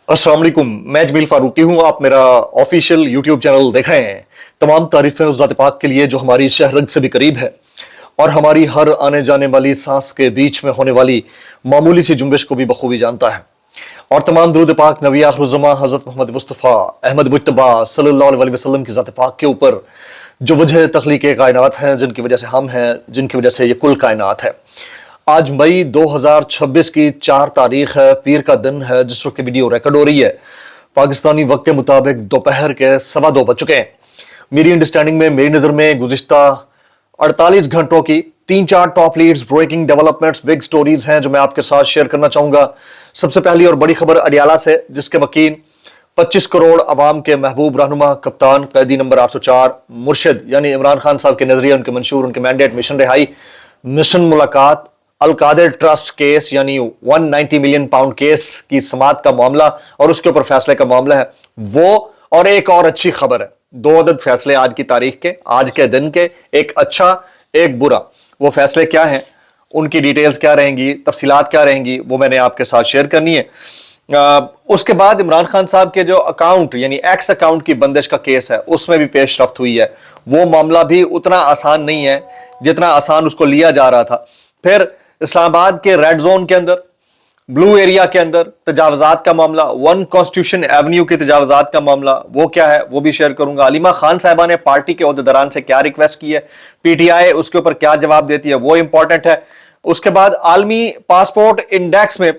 अस्सलाम वालेकुम, मैं जमील फारूकी हूँ। आप मेरा ऑफिशियल यूट्यूब चैनल देख रहे हैं। तमाम तारीफें उस ज़ात पाक के लिए जो हमारी शहरग से भी करीब है और हमारी हर आने जाने वाली सांस के बीच में होने वाली मामूली सी जुम्बिश को भी बखूबी जानता है। और तमाम दुरूद पाक नबी आखिरुज़्ज़मा हज़रत मोहम्मद मुस्तफ़ा अहमद मुज्तबा सल्लल्लाहु अलैहि वसल्लम की ज़ात पाक के ऊपर जो वजह तख्लीक कायनात हैं, जिनकी वजह से हम हैं, जिनकी वजह से ये कुल कायनात है। आज मई 2026 की 4 तारीख है, पीर का दिन है। जिस वक्त वीडियो रिकॉर्ड हो रही है पाकिस्तानी वक्त के मुताबिक दोपहर के 2:15 बज चुके हैं। मेरी अंडरस्टैंडिंग में, मेरी नज़र में गुज़िश्ता 48 घंटों की 3-4 top leads, breaking developments, big stories हैं जो मैं आपके साथ शेयर करना चाहूंगा। सबसे पहली और बड़ी खबर अडियाला से, जिसके मकीन 25 करोड़ अवाम के महबूब रहनुमा कप्तान कैदी नंबर 804 मुर्शिद यानी इमरान खान साहब के नजरिए, उनके मंशूर, उनके मैंडेट, मिशन रिहाई, मिशन मुलाकात, अल-कादिर ट्रस्ट केस यानी 190 मिलियन पाउंड केस की समाअत का मामला और उसके ऊपर फैसले का मामला है वो। और एक और अच्छी खबर है, 2 अदद फैसले आज की तारीख के, आज के दिन के, एक अच्छा एक बुरा। वो फैसले क्या हैं, उनकी डिटेल्स क्या रहेंगी, तफसीलात क्या रहेंगी, वो मैंने आपके साथ शेयर करनी है। उसके बाद इमरान खान साहब के जो अकाउंट यानी एक्स अकाउंट की बंदिश का केस है, उसमें भी पेशरफ्त हुई है। वो मामला भी उतना आसान नहीं है जितना आसान उसको लिया जा रहा था। फिर इस्लामाबाद के रेड जोन के अंदर, ब्लू एरिया के अंदर तजावजात का मामला, 1 कॉन्स्टिट्यूशन एवेन्यू के तजावजात का मामला, वो क्या है वो भी शेयर करूंगा। अलीमा खान साहिबा ने पार्टी के ओहदेदारान से क्या रिक्वेस्ट की है, पीटीआई उसके ऊपर क्या जवाब देती है, वो इंपॉर्टेंट है। उसके बाद आलमी पासपोर्ट इंडेक्स में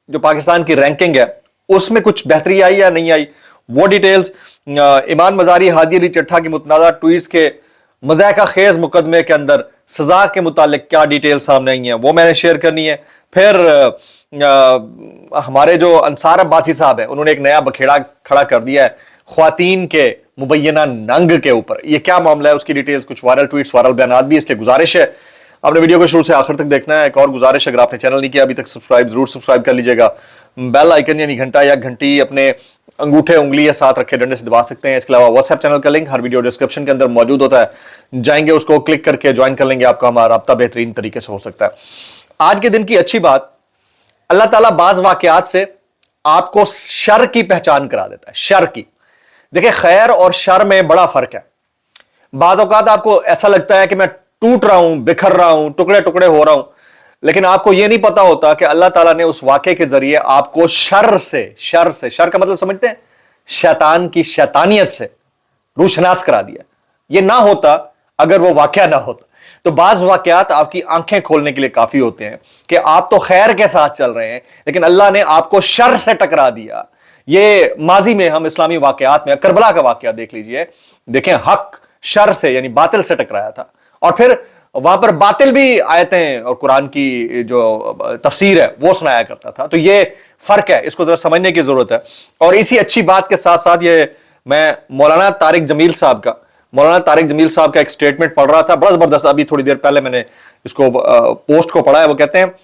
जो पाकिस्तान की रैंकिंग है उसमें कुछ बेहतरी आई या नहीं आई, वो डिटेल्स। ईमान मजारी, हादी अली चट्ठा की मुतनाज़ा ट्वीट्स के मज़ाक़ा खेज मुकदमे के अंदर सजा के मुतालिक क्या डिटेल सामने आई हैं, वो मैंने शेयर करनी है। फिर हमारे जो अंसार अब्बासी साहब है, उन्होंने एक नया बखेड़ा खड़ा कर दिया है ख्वातीन के मुबैना नंग के ऊपर। ये क्या मामला है, उसकी डिटेल्स, कुछ वायरल ट्वीट्स, वायरल बयानात भी। इसलिए गुजारिश है आपने वीडियो को शुरू से आखिर तक देखना है। एक और गुजारिश, अगर आपने चैनल नहीं किया अभी तक सब्सक्राइब जरूर सब्सक्राइब कर लीजिएगा। बेल आइकन यानी घंटा या घंटी अपने अंगूठे उंगली या साथ रखे डंडे से दबा सकते हैं। इसके अलावा व्हाट्सएप चैनल का लिंक हर वीडियो डिस्क्रिप्शन के अंदर मौजूद होता है, जाएंगे उसको क्लिक करके ज्वाइन कर लेंगे, आपका हमारा राब्ता बेहतरीन तरीके से हो सकता है। आज के दिन की अच्छी बात, अल्लाह ताला बाज वाकयात से आपको शर की पहचान करा देता है। शर की, देखिए खैर और शर में बड़ा फर्क है। बाज औकात आपको ऐसा लगता है कि मैं टूट रहा हूं, बिखर रहा हूं, टुकड़े टुकड़े हो रहा हूं, लेकिन आपको यह नहीं पता होता कि अल्लाह ताला ने उस वाक़े के जरिए आपको शर का मतलब समझते हैं, शैतान की शैतानियत से रूशनास करा दिया। यह ना होता अगर वो वाक़या ना होता। तो बाज वाक़यात आपकी आंखें खोलने के लिए काफी होते हैं कि आप तो खैर के साथ चल रहे हैं लेकिन अल्लाह ने आपको शर से टकरा दिया। ये माजी में हम इस्लामी वाक़यात में करबला का वाक़या देख लीजिए, देखें हक शर से यानी बातिल से टकराया था और फिर वहां पर बातिल भी आयतें और कुरान की जो तफसीर है वो सुनाया करता था। तो ये फर्क है, इसको जरा समझने की जरूरत है। और इसी अच्छी बात के साथ साथ ये मैं मौलाना तारिक जमील साहब का एक स्टेटमेंट पढ़ रहा था, बड़ा जबरदस्त। अभी थोड़ी देर पहले मैंने इसको पोस्ट को पढ़ा है। वो कहते हैं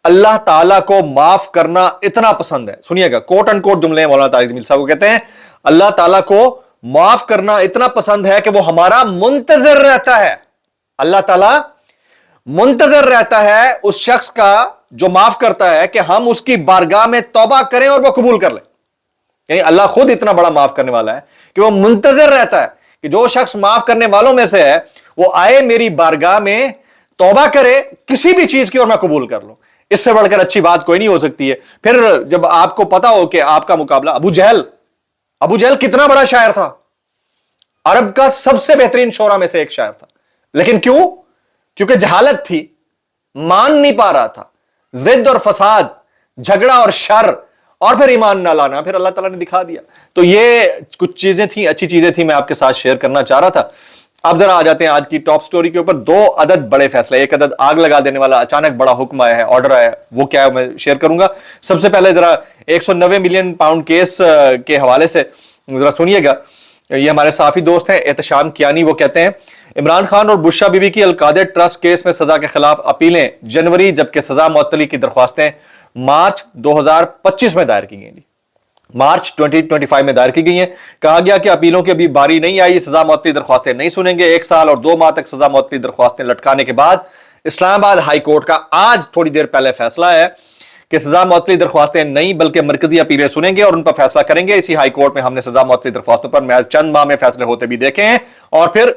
अल्लाह ताला को माफ करना इतना पसंद है, सुनिएगा, कोट एंड कोट जुमले हैं मौलाना तारिक जमील साहब। वो कहते हैं अल्लाह ताला को माफ करना इतना पसंद है कि वो हमारा मुंतजर रहता है। अल्लाह ताला मुंतजर रहता है उस शख्स का जो माफ करता है कि हम उसकी बारगाह में तौबा करें और वो कबूल कर ले। यानी अल्लाह खुद इतना बड़ा माफ करने वाला है कि वो मुंतजर रहता है कि जो शख्स माफ करने वालों में से है वो आए मेरी बारगाह में, तौबा करे किसी भी चीज की और मैं कबूल कर लूं। इससे बढ़कर अच्छी बात कोई नहीं हो सकती है। फिर जब आपको पता हो कि आपका मुकाबला अबू जहल कितना बड़ा शायर था, अरब का सबसे बेहतरीन शोरा में से एक शायर था, लेकिन क्योंकि जहालत थी, मान नहीं पा रहा था, जिद और फसाद, झगड़ा और शर और फिर ईमान ना लाना, फिर अल्लाह ताला ने दिखा दिया। तो ये कुछ चीजें थी, अच्छी चीजें थी, मैं आपके साथ शेयर करना चाह रहा था। अब जरा आ जाते हैं आज की टॉप स्टोरी के ऊपर। 2 अदद बड़े फैसले, एक अदद आग लगा देने वाला अचानक बड़ा हुक्म आया है, ऑर्डर आया है, वो क्या है मैं शेयर करूंगा। सबसे पहले जरा 190 मिलियन पाउंड केस के हवाले से जरा सुनिएगा। ये हमारे साफी दोस्त हैं एहतशाम कियानी, वो कहते हैं इमरान खान और बुशरा बीबी की अल-कादिर ट्रस्ट केस में सजा के खिलाफ अपीलें जनवरी, जबकि सजा मुअत्तली की दरख्वास्तें मार्च 2025 में दायर की गई, मार्च 2025 में दायर की गई हैं। कहा गया कि अपीलों की अभी बारी नहीं आई, सजा मुअत्तली दरख्वास्तें नहीं सुनेंगे। 1 साल और 2 माह तक सजा मुअत्तली दरख्वास्तें लटकाने के बाद इस्लामाबाद हाई कोर्ट का आज थोड़ी देर पहले फैसला है کہ سزا معطلی درخواستیں نہیں بلکہ مرکزی اپیلیں سنیں گے اور ان پر فیصلہ کریں گے. اسی ہائی کورٹ میں ہم نے سزا معطلی درخواستوں پر محض چند ماہ میں فیصلے ہوتے بھی دیکھے ہیں اور پھر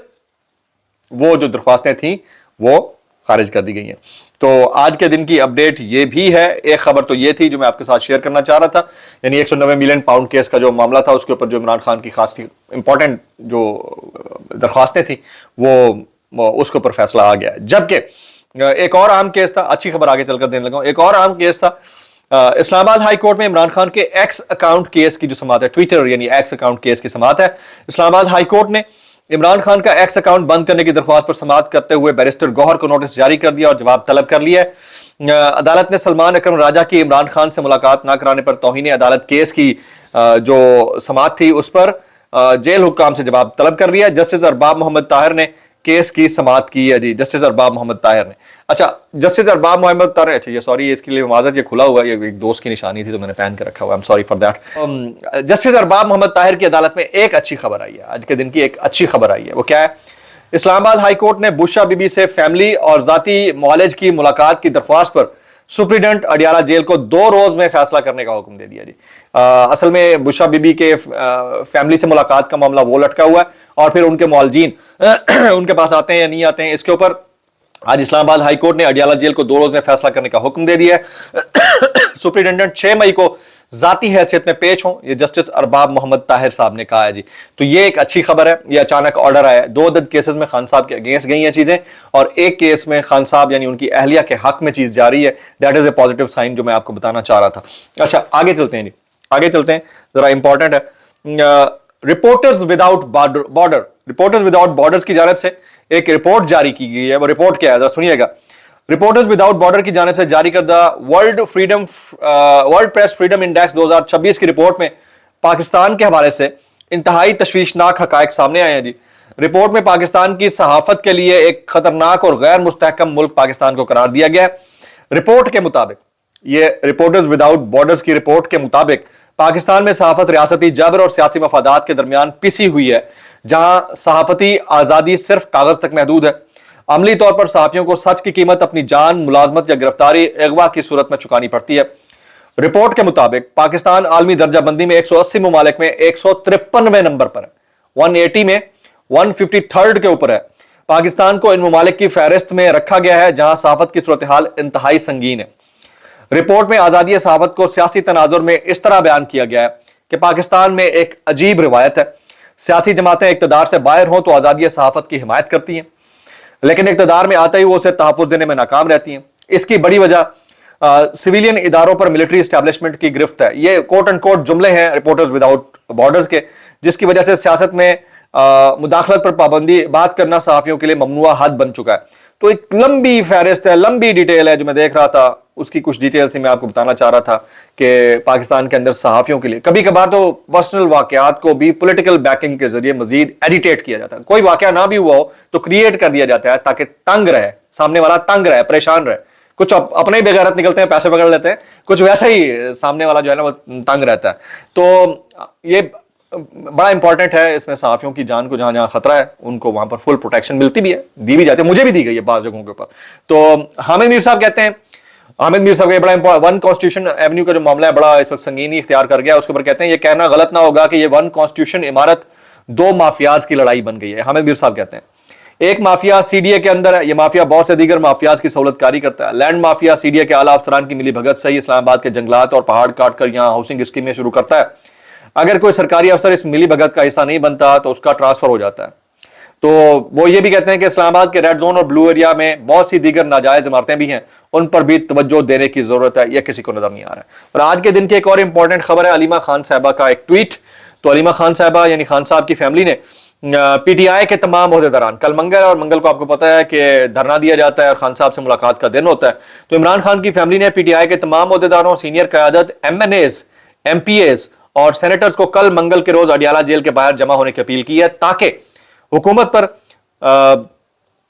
وہ جو درخواستیں تھیں وہ خارج کر دی گئی ہیں. تو آج کے دن کی اپڈیٹ یہ بھی ہے. ایک خبر تو یہ تھی جو میں آپ کے ساتھ شیئر کرنا چاہ رہا تھا, یعنی 190 ملین پاؤنڈ کیس کا جو معاملہ تھا اس کے اوپر جو عمران خان کی خاص امپورٹنٹ جو درخواستیں تھیں وہ اس کے اوپر فیصلہ آ گیا. جبکہ ایک اور اہم کیس تھا, اچھی خبر آگے چل کر دینے لگا ہوں, ایک اور اہم کیس تھا اسلام آباد ہائی کورٹ میں عمران خان کے ایکس اکاؤنٹ کیس کی جو سماعت ہے, ٹویٹر یعنی ایکس اکاؤنٹ کیس کی سماعت ہے. اسلام آباد ہائی کورٹ نے عمران خان کا ایکس اکاؤنٹ بند کرنے کی درخواست پر سماعت کرتے ہوئے بیرسٹر گوہر کو نوٹس جاری کر دیا اور جواب طلب کر لیا. عدالت نے سلمان اکرم راجہ کی عمران خان سے ملاقات نہ کرانے پر توہین عدالت کیس کی جو سماعت تھی اس پر جیل حکام سے جواب طلب کر لیا. جسٹس ارباب محمد طاہر نے کیس کی سماعت کی ہے جی. جسٹس ارباب محمد طاہر نے, اچھا جسٹس ارباب محمد طاہر, اچھا یہ سوری اس کے لیے معذرت, یہ کھلا ہوا ہے, یہ ایک دوست کی نشانی تھی تو میں نے پہن کے رکھا ہوا, سوری فار دیٹ. جسٹس ارباب محمد طاہر کی عدالت میں ایک اچھی خبر آئی ہے, آج کے دن کی ایک اچھی خبر آئی ہے. وہ کیا ہے؟ اسلام آباد ہائی کورٹ نے بشا بی بی سے فیملی اور ذاتی معالج کی ملاقات کی درخواست پر سپریڈنٹ اڈیالہ جیل کو 2 روز میں فیصلہ کرنے کا حکم دے دیا جی. اصل میں بشا بی بی کے فیملی سے ملاقات کا معاملہ وہ لٹکا ہوا ہے اور پھر ان کے معالجین ان کے پاس آتے ہیں یا نہیں آتے ہیں, اس کے اوپر آج اسلام آباد ہائی کورٹ نے اڈیالہ جیل کو 2 روز میں فیصلہ کرنے کا حکم دے دیا ہے. سپریڈنٹنٹ 6 مئی کو ذاتی حیثیت میں پیش ہوں, یہ جسٹس ارباب محمد طاہر صاحب نے کہا ہے جی. تو یہ ایک اچھی خبر ہے, یہ اچانک آرڈر آیا ہے. 2 عدد کیسز میں خان صاحب کے اگینسٹ گئی ہیں چیزیں اور ایک کیس میں خان صاحب یعنی ان کی اہلیہ کے حق میں چیز جاری ہے. That is a positive sign جو میں آپ کو بتانا چاہ رہا تھا. اچھا آگے چلتے ہیں جی, آگے چلتے ہیں, ذرا امپورٹنٹ ہے. Reporters without border, reporters without borders کی جانب سے ایک رپورٹ جاری کی گئی ہے. وہ رپورٹ کیا ہے ذرا سنیے گا. رپورٹرز وداؤٹ بارڈر کی جانب سے جاری کردہ ورلڈ پریس فریڈم انڈیکس 2026 کی رپورٹ میں پاکستان کے حوالے سے انتہائی تشویشناک حقائق سامنے آئے ہیں جی. رپورٹ میں پاکستان کی صحافت کے لیے ایک خطرناک اور غیر مستحکم ملک پاکستان کو قرار دیا گیا ہے. رپورٹ کے مطابق, یہ رپورٹرز وداؤٹ بارڈرز کی رپورٹ کے مطابق پاکستان میں صحافت ریاستی جبر اور سیاسی مفادات کے درمیان پسی ہوئی ہے, جہاں صحافتی آزادی صرف کاغذ تک محدود ہے. عملی طور پر صحافیوں کو سچ کی قیمت اپنی جان, ملازمت یا گرفتاری, اغوا کی صورت میں چکانی پڑتی ہے. رپورٹ کے مطابق پاکستان عالمی درجہ بندی میں 180 ممالک میں 153ویں نمبر پر ہے, 180 میں 153 کے اوپر ہے. پاکستان کو ان ممالک کی فہرست میں رکھا گیا ہے جہاں صحافت کی صورتحال انتہائی سنگین ہے. رپورٹ میں آزادی صحافت کو سیاسی تناظر میں اس طرح بیان کیا گیا ہے کہ پاکستان میں ایک عجیب روایت ہے. سیاسی جماعتیں اقتدار سے باہر ہوں تو آزادی صحافت کی حمایت کرتی ہیں, لیکن اقتدار میں آتے ہی وہ اسے تحفظ دینے میں ناکام رہتی ہیں. اس کی بڑی وجہ سویلین اداروں پر ملٹری اسٹیبلشمنٹ کی گرفت ہے. یہ کوٹ اینڈ کوٹ جملے ہیں رپورٹرز وداؤٹ بارڈرز کے, جس کی وجہ سے سیاست میں مداخلت پر پابندی بات کرنا صحافیوں کے لیے ممنوع حد بن چکا ہے. تو ایک لمبی فہرست ہے, لمبی ڈیٹیل ہے جو میں دیکھ رہا تھا, اس کی کچھ ڈیٹیل سے میں آپ کو بتانا چاہ رہا تھا کہ پاکستان کے اندر صحافیوں کے لیے کبھی کبھار تو پرسنل واقعات کو بھی پولیٹیکل بیکنگ کے ذریعے مزید ایجیٹیٹ کیا جاتا ہے. کوئی واقعہ نہ بھی ہوا ہو تو کریٹ کر دیا جاتا ہے تاکہ تنگ رہے, سامنے والا تنگ رہے, پریشان رہے. کچھ اپنے ہی بغیرت نکلتے ہیں, پیسے پکڑ لیتے ہیں, کچھ ویسا ہی سامنے والا جو ہے نا وہ تنگ رہتا ہے. تو یہ بڑا امپورٹنٹ ہے, اس میں صحافیوں کی جان کو جہاں جہاں خطرہ ہے ان کو وہاں پر فل پروٹیکشن ملتی بھی ہے, دی بھی جاتی ہے, مجھے بھی دی گئی ہے بعض جگہوں کے اوپر. تو حامد میر صاحب کہتے ہیں, حامد میر صاحب کا بڑا ون کانسٹیٹیوشن ایونیو کا جو معاملہ ہے بڑا اس وقت سنگینی اختیار کر گیا, اس کے اوپر کہتے ہیں یہ کہنا غلط نہ ہوگا کہ یہ ون کانسٹیٹیوشن عمارت 2 مافیاز کی لڑائی بن گئی ہے. حامد میر صاحب کہتے ہیں ایک مافیا سی ڈی اے کے اندر ہے, یہ مافیا بہت سے دیگر مافیاز کی سہولت کاری کرتا ہے. Land mafia C D A کے اعلیٰ افسران کی ملی بھگت سے ہی اسلام آباد کے جنگلات اور پہاڑ کاٹ کر یہاں ہاؤسنگ اسکیمیں شروع کرتا ہے. اگر کوئی سرکاری افسر اس ملی بھگت کا حصہ نہیں بنتا تو اس کا ٹرانسفر ہو جاتا ہے. تو وہ یہ بھی کہتے ہیں کہ اسلام آباد کے ریڈ زون اور بلو ایریا میں بہت سی دیگر ناجائز عمارتیں بھی ہیں, ان پر بھی توجہ دینے کی ضرورت ہے, یہ کسی کو نظر نہیں آ رہا ہے. اور آج کے دن کی ایک اور امپورٹنٹ خبر ہے علیمہ خان صاحبہ کا ایک ٹویٹ. تو علیمہ خان صاحبہ یعنی خان صاحب کی فیملی نے پی ٹی آئی کے تمام عہدیداران, کل منگل اور منگل کو آپ کو پتا ہے کہ دھرنا دیا جاتا ہے اور خان صاحب سے ملاقات کا دن ہوتا ہے, تو عمران خان کی فیملی نے پی ٹی آئی کے تمام عہدیداروں, سینئر قیادت, M N As, M P As اور سینیٹرز کو کل منگل کے روز اڈیالہ جیل کے باہر جمع ہونے کی اپیل کی ہے تاکہ حکومت پر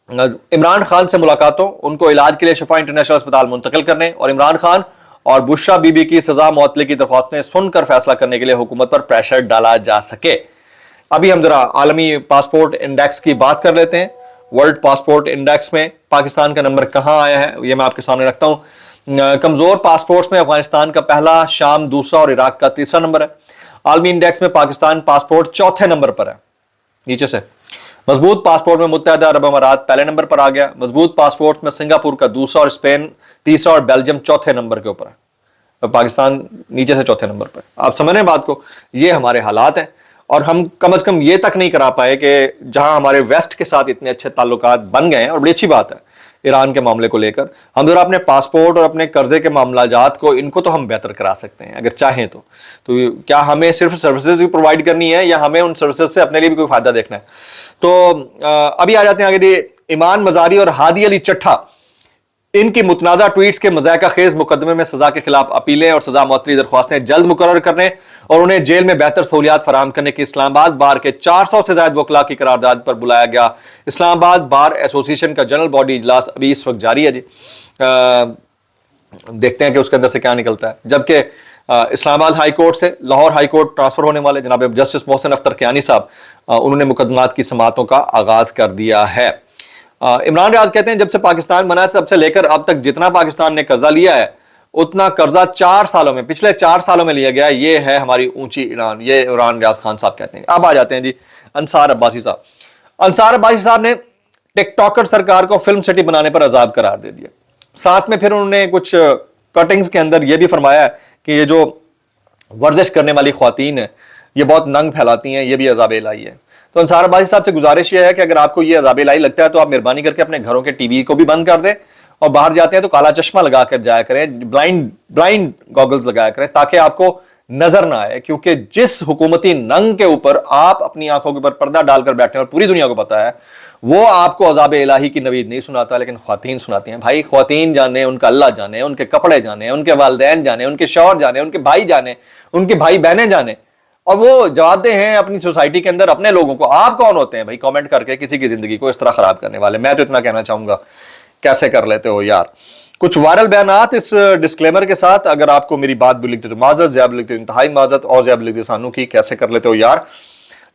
عمران خان سے ملاقاتوں, ان کو علاج کے لیے شفا انٹرنیشنل اسپتال منتقل کرنے اور عمران خان اور بشرا بی بی کی سزا معطلی کی درخواستیں سن کر فیصلہ کرنے کے لیے حکومت پر پریشر ڈالا جا سکے. ابھی ہم ذرا عالمی پاسپورٹ انڈیکس کی بات کر لیتے ہیں. ورلڈ پاسپورٹ انڈیکس میں پاکستان کا نمبر کہاں آیا ہے یہ میں آپ کے سامنے رکھتا ہوں. कमजोर पासपोर्ट्स में अफगानिस्तान का पहला, शाम दूसरा और इराक का तीसरा नंबर है। आलमी इंडेक्स में पाकिस्तान पासपोर्ट चौथे नंबर पर है नीचे से। मजबूत पासपोर्ट में मुत्तहदा अरब अमारात पहले नंबर पर आ गया। मजबूत पासपोर्ट में सिंगापुर का दूसरा और स्पेन तीसरा और बेल्जियम चौथे नंबर के ऊपर है। पाकिस्तान नीचे से चौथे नंबर पर। आप समझ रहे हैं बात को, ये हमारे हालात हैं। और हम कम से कम ये तक नहीं करा पाए कि जहां हमारे वेस्ट के साथ इतने अच्छे ताल्लुकात बन गए हैं, और बड़ी अच्छी बात है ईरान के मामले को लेकर, हम जरा अपने पासपोर्ट और अपने कर्जे के मामलाजात को, इनको तो हम बेहतर करा सकते हैं अगर चाहें तो क्या हमें सिर्फ सर्विसेज भी प्रोवाइड करनी है या हमें उन सर्विसेज से अपने लिए भी कोई फायदा देखना है? तो अभी आ जाते हैं आगे। ईमान मजारी और हादी अली चट्ठा, इनकी मुतनाज़ा ट्वीट्स के मज़ाक़ा खेज मुकदमे में सजा के खिलाफ अपीलें और सजा मुअत्तली दरख्वास्तें जल्द मुकर्रर करने और उन्हें जेल में बेहतर सहूलियात फराहम करने की इस्लामाबाद बार के 400 से ज्यादा वकला की करारदाद पर बुलाया गया इस्लामाबाद बार एसोसिएशन का जनरल बॉडी इजलास अभी इस वक्त जारी है जी। देखते हैं कि उसके अंदर से क्या निकलता है। जबकि इस्लामाबाद हाई कोर्ट से लाहौर हाई कोर्ट ट्रांसफर होने वाले जनाब जस्टिस मोहसिन अख्तर कियानी साहब, उन्होंने मुकदमात की समातों का आगाज कर दिया है। इमरान रियाज कहते हैं जब से पाकिस्तान बना तब से लेकर अब तक जितना पाकिस्तान ने कर्जा लिया है उतना कर्जा 4 सालों में, पिछले 4 सालों में लिया गया। ये है हमारी ऊंची ईरान, ये इमरान रियाज खान साहब कहते हैं। अब आ जाते हैं जी अंसार अब्बासी साहब। अंसार अब्बासी साहब ने टिकटॉकर सरकार को फिल्म सिटी बनाने पर अजाब करार दे दिया। साथ में फिर उन्होंने कुछ कटिंग्स के अंदर यह भी फरमाया कि ये जो वर्जिश करने वाली ख्वातीन है ये बहुत नंग फैलाती हैं, ये भी अजाब इलाही है। तो अंसार अब्बासी साहब से गुजारिश ये है कि अगर आपको ये अजाब इलाही लगता है तो आप मेहरबानी करके अपने घरों के टीवी को भी बंद कर दें और बाहर जाते हैं तो काला चश्मा लगा कर जाया करें, ब्लाइंड गॉगल्स लगाया करें ताकि आपको नजर ना आए। क्योंकि जिस हुकूमती नंग के ऊपर आप अपनी आंखों के ऊपर पर्दा डालकर बैठे हैं और पूरी दुनिया को पता है, वो आपको अजाब इलाही की नवीद नहीं सुनाता, लेकिन ख्वातीन सुनाती हैं। भाई ख्वातीन जाने, उनका अल्लाह जाने, उनके कपड़े जाने, उनके वालिदैन जाने, उनके शौहर जाने, उनके भाई जाने, उनके भाई बहनें जाने, और वो जवाबदेह हैं अपनी सोसाइटी के अंदर अपने लोगों को। आप कौन होते हैं भाई कमेंट करके किसी की जिंदगी को इस तरह खराब करने वाले? मैं तो इतना कहना चाहूंगा, कैसे कर लेते हो यार। कुछ वायरल बयानात इस डिस्क्लेमर के साथ, अगर आपको मेरी बात भी लिखते तो माजरत, ज़्यादा लिखते हो इंतहाई माजरत, और ज़्यादा लिखते सानू की, कैसे कर लेते हो यार।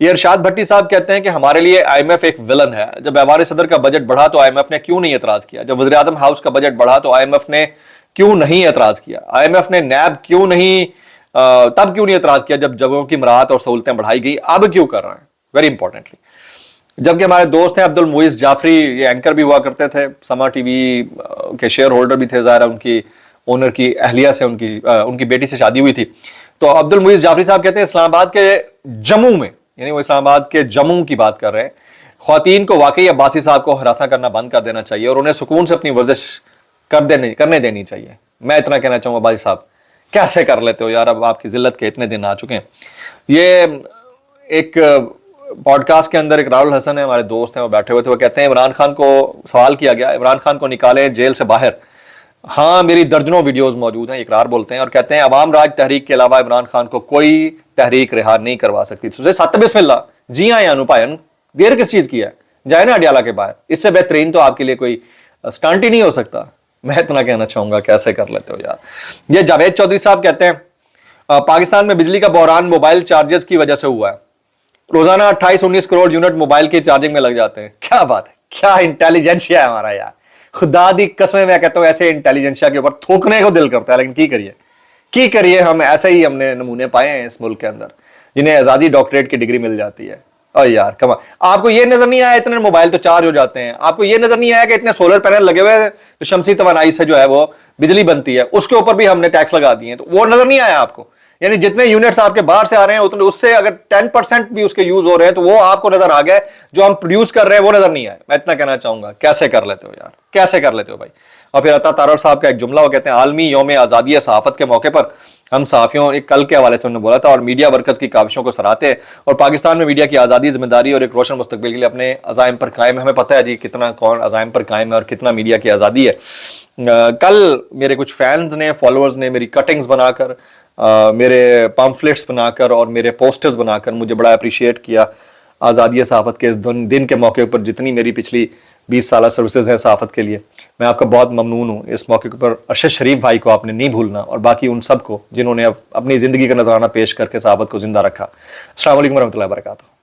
ये इरशाद भट्टी साहब कहते हैं कि हमारे लिए IMF एक विलन है। जब ऐवान सदर का बजट बढ़ा तो IMF ने क्यों नहीं एतराज किया? जब वज़ीर आज़म हाउस का बजट बढ़ा तो IMF ने क्यों नहीं एतराज किया? IMF ने नैब क्यों नहीं तब क्यों नहीं एतराज किया जब जगहों की मराहत और सहूलतें बढ़ाई गई? अब क्यों कर रहे हैं? वेरी इंपॉर्टेंटली, जबकि हमारे दोस्त हैं अब्दुल मुइज़ जाफरी, ये एंकर भी हुआ करते थे, समा टीवी के शेयर होल्डर भी थे, ज़ाहिर उनकी ओनर की अहलिया से उनकी बेटी से शादी हुई थी। तो अब्दुल मुइज़ जाफरी साहब कहते हैं इस्लामाबाद के जम्मू में, यानी वो इस्लामाबाद के जम्मू की बात कर रहे हैं, ख्वातीन को वाकई अब्बासी साहब को हरासा करना बंद कर देना चाहिए और उन्हें सुकून से अपनी वर्जिश करने देनी चाहिए। मैं इतना कहना चाहूँगा अब्बासी साहब, कैसे कर लेते हो यार? अब आपकी जिल्लत के इतने दिन आ चुके हैं। ये एक पॉडकास्ट के अंदर एक राहुल हसन है, हमारे दोस्त हैं, वो बैठे हुए थे, वो कहते हैं इमरान खान को सवाल किया गया, इमरान खान को निकालें जेल से बाहर। हाँ, मेरी दर्जनों वीडियोस मौजूद हैं, इकरार बोलते हैं और कहते हैं अवाम राज तहरीक के अलावा इमरान खान को कोई तहरीक रिहा नहीं करवा सकती। तो सत बिस्मिल्लाह, जी हाँ यानू भाईन, देर किस चीज की है? जाए ना अडियाला के बाहर, इससे बेहतरीन तो आपके लिए कोई स्टंट ही नहीं हो सकता। मैं इतना कहना चाहूंगा, कैसे कर लेते हो यार। ये जावेद चौधरी साहब कहते हैं पाकिस्तान में बिजली का बहरान मोबाइल चार्जर्स की वजह से हुआ है। रोजाना 28-19 करोड़ यूनिट मोबाइल की चार्जिंग में लग जाते हैं। क्या बात है, क्या इंटेलिजेंशिया है हमारा यार। खुदा दी कसमें मैं कहता हूं, ऐसे इंटेलिजेंशिया के ऊपर थूकने को दिल करता है, लेकिन की करिए हम ऐसे ही हमने नमूने पाए हैं इस मुल्क के अंदर जिन्हें आजादी डॉक्टरेट की डिग्री मिल जाती है। और यार कमा, आपको ये नजर नहीं आया इतने मोबाइल तो चार्ज हो जाते हैं? आपको ये नजर नहीं आया कि इतने सोलर पैनल लगे हुए हैं तो शमसी तवानाई से जो है वो बिजली बनती है, उसके ऊपर भी हमने टैक्स लगा दिए हैं, तो वो नजर नहीं आया आपको? यानी जितने यूनिट्स आपके बाहर से आ रहे हैं उतने, उससे अगर 10% भी उसके यूज हो रहे हैं तो वो आपको नजर आ गए, जो हम प्रोड्यूस कर रहे हैं वो नजर नहीं आए। मैं इतना कहना चाहूंगा, कैसे कर लेते हो यार, कैसे कर लेते हो भाई। और फिर अता तारर साहब का एक जुमला, वो कहते हैं आलमी यौम आज़ादी सहाफत के मौके पर हम सहाफियों, एक कल के हवाले से उन्होंने बोला था, और मीडिया वर्कर्स की काविशों को सराहते हैं और पाकिस्तान में मीडिया की आज़ादी, जिम्मेदारी और एक रोशन मुस्तकबिल के लिए अपने अज़ाइम पर कायम है। हमें पता है जी कितना कौन अज़ाइम पर कायम है और कितना मीडिया की आज़ादी है। कल मेरे कुछ फैंस ने, फॉलोअर्स ने मेरी कटिंग्स बनाकर, मेरे पम्फलेट्स बनाकर और मेरे पोस्टर्स बनाकर मुझे बड़ा अप्रिशिएट किया। आज़ादी सहाफ़त के इस दिन के मौके पर जितनी मेरी पिछली 20 साल सर्विसेज हैं सहाफ़त के लिए, मैं आपका बहुत ममनून हूँ। इस मौके पर अरशद शरीफ भाई को आपने नहीं भूलना, और बाकी उन सब को जिन्होंने अपनी ज़िंदगी का नजराना पेश करके सहाफ़त को जिंदा रखा। अस्सलाम वालेकुम रहमतुल्लाहि व बरकातहू।